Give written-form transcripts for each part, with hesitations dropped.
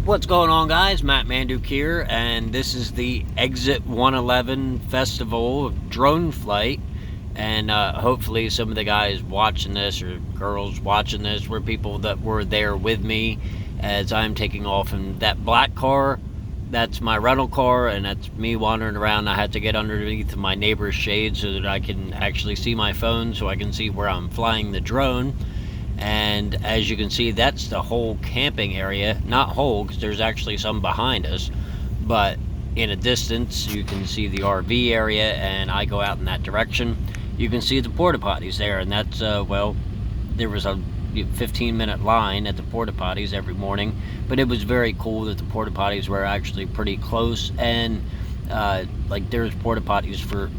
What's going on, guys? Matt Manduk here, and this is the Exit 111 Festival drone flight. And hopefully some of the guys watching this, or girls watching this, were people that were there with me as I'm taking off in that black car. That's my rental car, and that's me wandering around. I had to get underneath my neighbor's shade so that I can actually see my phone, so I can see where I'm flying the drone. And as you can see, that's the whole camping area. Not whole, because there's actually some behind us, but in a distance you can see the RV area, and I go out in that direction. You can see the porta potties there, and that's well, there was a 15-minute line at the porta potties every morning, but it was very cool that the porta potties were actually pretty close, and like there's porta potties for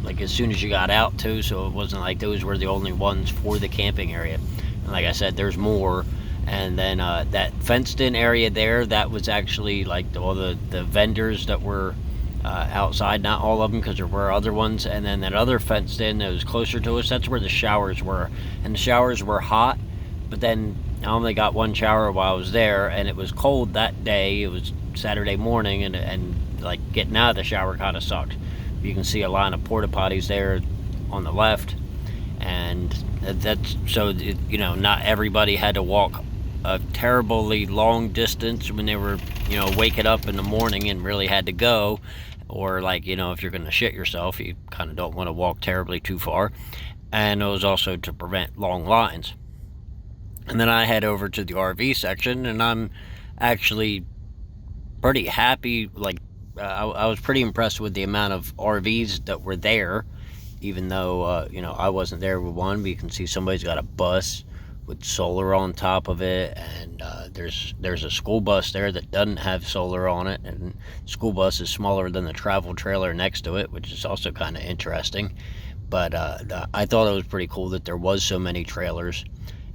like as soon as you got out too, so it wasn't like those were the only ones for the camping area. And like I said, there's more. And then that fenced in area there, that was actually like all the vendors that were outside. Not all of them, because there were other ones. And then that other fenced in that was closer to us, that's where the showers were. And the showers were hot, but then I only got one shower while I was there, and it was cold that day. It was Saturday morning, and like getting out of the shower kind of sucked. You can see a line of porta potties there on the left, and that's so not everybody had to walk a terribly long distance when they were waking up in the morning and really had to go, or like if you're gonna shit yourself, you kind of don't want to walk terribly too far. And it was also to prevent long lines. And then I head over to the RV section, and I'm actually pretty happy. Like I was pretty impressed with the amount of RVs that were there, even though I wasn't there with one. But you can see somebody's got a bus with solar on top of it, and there's a school bus there that doesn't have solar on it, and the school bus is smaller than the travel trailer next to it, which is also kind of interesting. But I thought it was pretty cool that there was so many trailers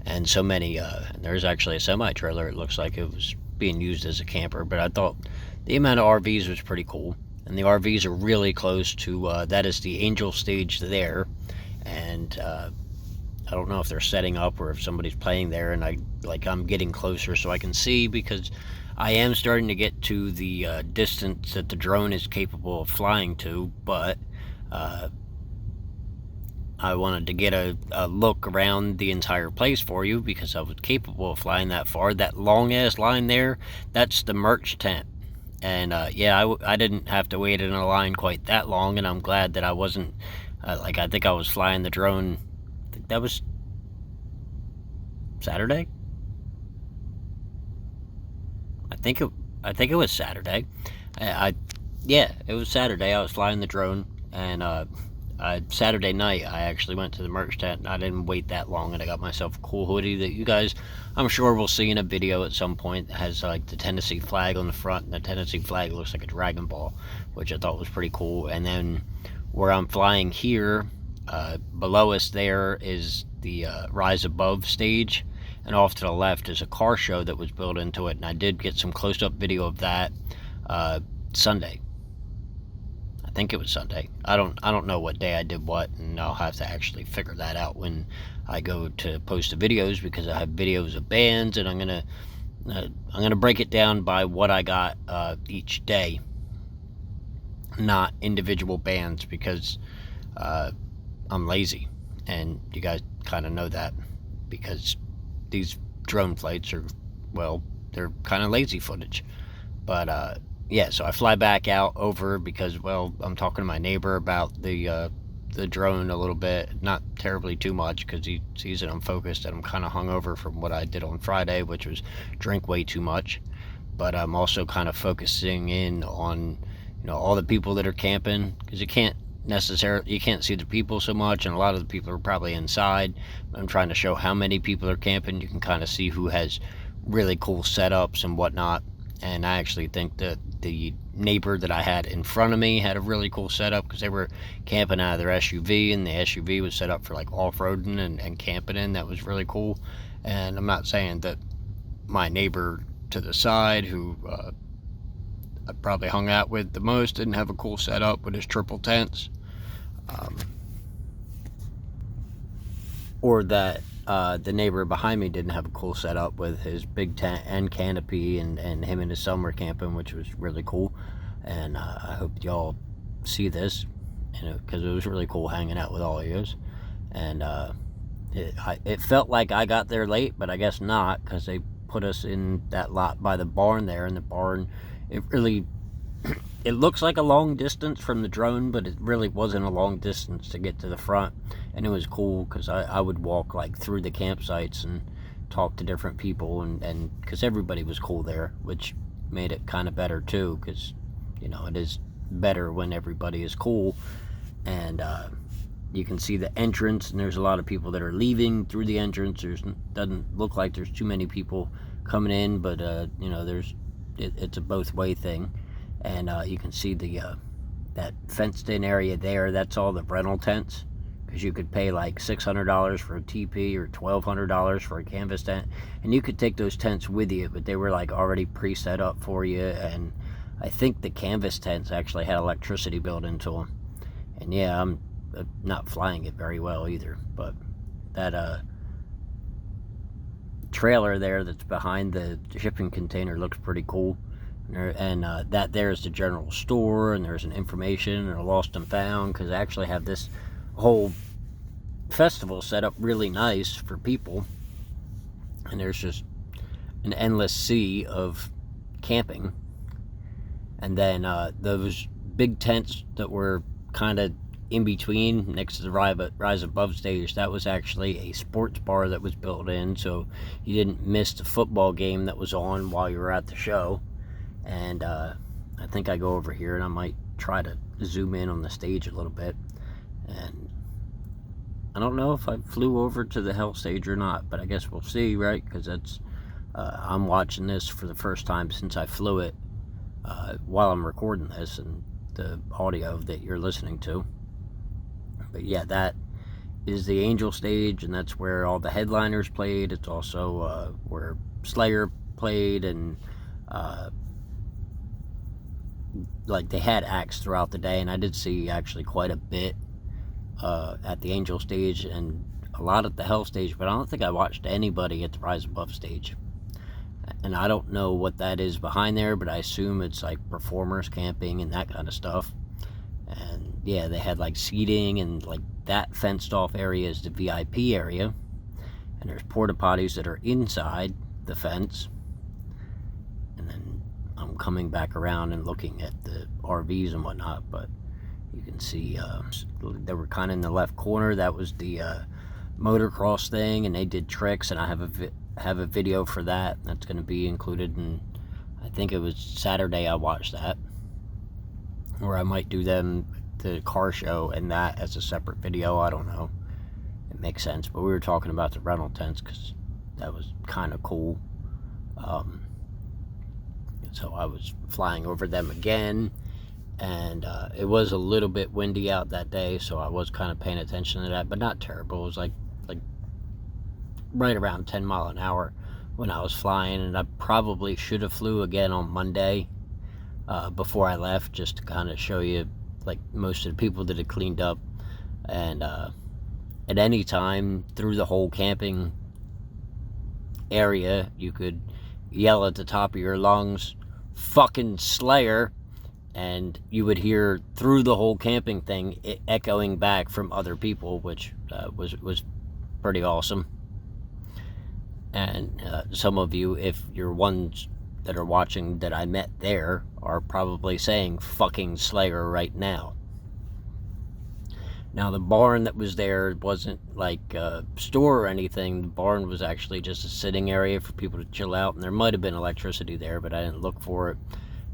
and so many. There's actually a semi-trailer. It looks like it was being used as a camper, but I thought the amount of RVs was pretty cool. And the RVs are really close to that is the Angel stage there, and I don't know if they're setting up or if somebody's playing there, and I'm getting closer so I can see, because I am starting to get to the distance that the drone is capable of flying to. But I wanted to get a look around the entire place for you, because I was capable of flying that far. That long ass line there, that's the merch tent. And yeah, I didn't have to wait in a line quite that long, and I'm glad that I wasn't I think I was flying the drone. I think that was Saturday. I think it was Saturday. Yeah, it was Saturday. I was flying the drone, and Saturday night I actually went to the merch tent, and I didn't wait that long, and I got myself a cool hoodie that you guys, I'm sure, will see in a video at some point, that has like the Tennessee flag on the front, and the Tennessee flag looks like a Dragon Ball, which I thought was pretty cool. And then where I'm flying here, below us there is the Rise Above stage, and off to the left is a car show that was built into it, and I did get some close-up video of that Sunday. I think it was Sunday. I don't know what day I did what, and I'll have to actually figure that out when I go to post the videos, because I have videos of bands, and I'm gonna break it down by what I got each day, not individual bands, because I'm lazy, and you guys kind of know that, because these drone flights are, well, they're kind of lazy footage. But yeah, so I fly back out over, because, well, I'm talking to my neighbor about the drone a little bit, not terribly too much, because he sees that I'm focused, and I'm kind of hungover from what I did on Friday, which was drink way too much. But I'm also kind of focusing in on all the people that are camping, because you can't see the people so much, and a lot of the people are probably inside. I'm trying to show how many people are camping. You can kind of see who has really cool setups and whatnot. And I actually think that the neighbor that I had in front of me had a really cool setup, because they were camping out of their SUV, and the SUV was set up for like off-roading and camping in. That was really cool. And I'm not saying that my neighbor to the side, who I probably hung out with the most, didn't have a cool setup with his triple tents, or that the neighbor behind me didn't have a cool setup with his big tent and canopy, and him and his son were camping, which was really cool. And I hope y'all see this, because it was really cool hanging out with all of you. And it felt like I got there late, but I guess not, because they put us in that lot by the barn there, and the barn, it looks like a long distance from the drone, but it really wasn't a long distance to get to the front. And it was cool because I would walk like through the campsites and talk to different people, and because everybody was cool there, which made it kind of better too, because it is better when everybody is cool. And you can see the entrance, and there's a lot of people that are leaving through the entrance. Doesn't look like there's too many people coming in, but it's a both-way thing. And you can see that fenced-in area there. That's all the rental tents, because you could pay like $600 for a TP or $1,200 for a canvas tent, and you could take those tents with you, but they were like already pre-set up for you. And I think the canvas tents actually had electricity built into them. And yeah, I'm not flying it very well either, but that trailer there that's behind the shipping container looks pretty cool. And that there's the general store, and there's an information and a lost and found, because I actually have this whole festival set up really nice for people, and there's just an endless sea of camping. And then those big tents that were kind of in between next to the Rise Above stage, that was actually a sports bar that was built in, so you didn't miss the football game that was on while you were at the show. And I think I go over here, and I might try to zoom in on the stage a little bit. And I don't know if I flew over to the Hell stage or not, but I guess we'll see, right? Because that's I'm watching this for the first time since I flew it while I'm recording this, and the audio that you're listening to. But yeah, that is the Angel stage, and that's where all the headliners played. It's also where Slayer played, and like they had acts throughout the day, and I did see actually quite a bit at the Angel stage and a lot at the Hell stage, but I don't think I watched anybody at the Rise Above stage. And I don't know what that is behind there, but I assume it's like performers camping and that kind of stuff. And yeah, they had like seating, and like that fenced off area is the VIP area, and there's porta potties that are inside the fence. And then I'm coming back around and looking at the RVs and whatnot, but you can see they were kind of in the left corner. That was the motocross thing, and they did tricks, and I have a video for that. That's going to be included, and I think it was Saturday I watched that, or I might do the car show and that as a separate video. I don't know. It makes sense, but we were talking about the rental tents because that was kind of cool. So I was flying over them again, and it was a little bit windy out that day, so I was kind of paying attention to that, but not terrible. It was like right around 10 mile an hour when I was flying, and I probably should have flew again on Monday before I left, just to kind of show you like most of the people that had cleaned up. And at any time through the whole camping area, you could yell at the top of your lungs, "Fucking Slayer," and you would hear through the whole camping thing it echoing back from other people, which was pretty awesome. And some of you, if you're ones that are watching that I met there, are probably saying "fucking Slayer" right now. Now, the barn that was there wasn't like a store or anything. The barn was actually just a sitting area for people to chill out, and there might have been electricity there, but I didn't look for it.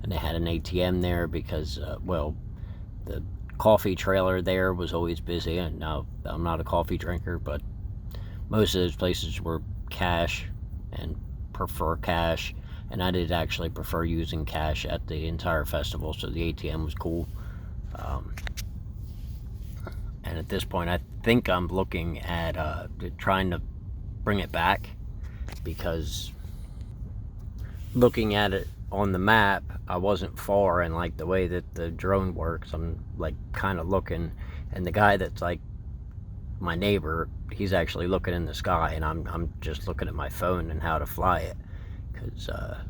And they had an ATM there because, well, the coffee trailer there was always busy. And now I'm not a coffee drinker, but most of those places were cash and prefer cash. And I did actually prefer using cash at the entire festival, so the ATM was cool. And at this point, I think I'm looking at trying to bring it back, because looking at it on the map, I wasn't far, and like the way that the drone works, I'm like kind of looking, and the guy that's like my neighbor, he's actually looking in the sky, and I'm just looking at my phone and how to fly it, because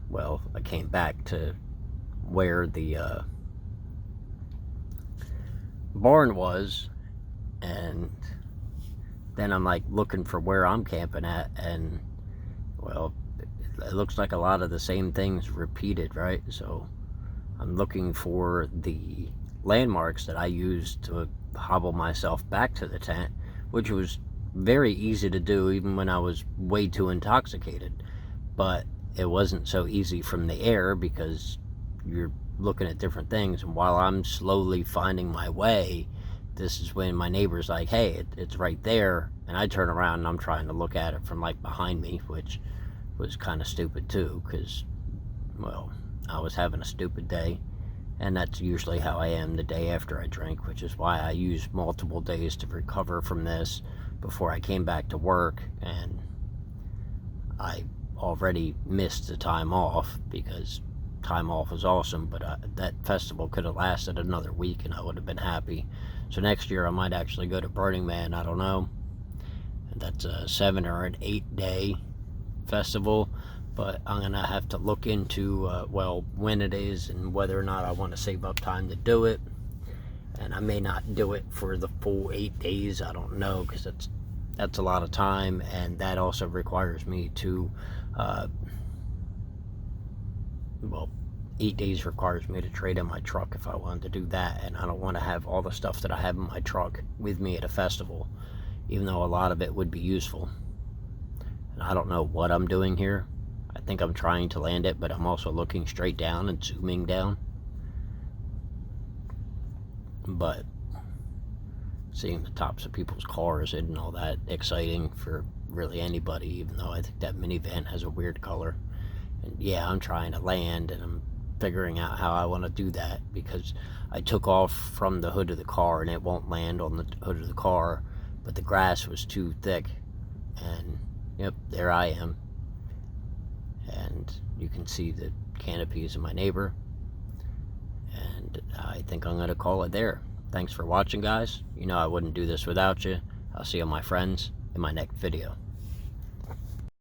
well, I came back to where the barn was, and then I'm like looking for where I'm camping at, and well, it looks like a lot of the same things repeated, right? So I'm looking for the landmarks that I used to hobble myself back to the tent, which was very easy to do even when I was way too intoxicated. But it wasn't so easy from the air, because you're looking at different things, and while I'm slowly finding my way, this is when my neighbor's like, hey, it's right there, and I turn around and I'm trying to look at it from like behind me, which was kind of stupid too, because, well, I was having a stupid day, and that's usually how I am the day after I drink, which is why I used multiple days to recover from this before I came back to work. And I already missed the time off, because time off was awesome, but that festival could have lasted another week and I would have been happy. So next year I might actually go to Burning Man, I don't know. That's a 7 or an 8 day festival, but I'm gonna have to look into well, when it is and whether or not I want to save up time to do it. And I may not do it for the full 8 days, I don't know, because that's a lot of time, and that also requires me to well, 8 days requires me to trade in my truck if I wanted to do that, and I don't want to have all the stuff that I have in my truck with me at a festival, even though a lot of it would be useful. And I don't know what I'm doing here. I think I'm trying to land it, but I'm also looking straight down and zooming down. But seeing the tops of people's cars isn't all that exciting for really anybody, even though I think that minivan has a weird color. And yeah, I'm trying to land, and I'm figuring out how I want to do that, because I took off from the hood of the car and it won't land on the hood of the car, but the grass was too thick, and yep, there I am. And you can see the canopies of my neighbor, and I think I'm gonna call it there. Thanks for watching, guys. You know I wouldn't do this without you. I'll see all my friends in my next video.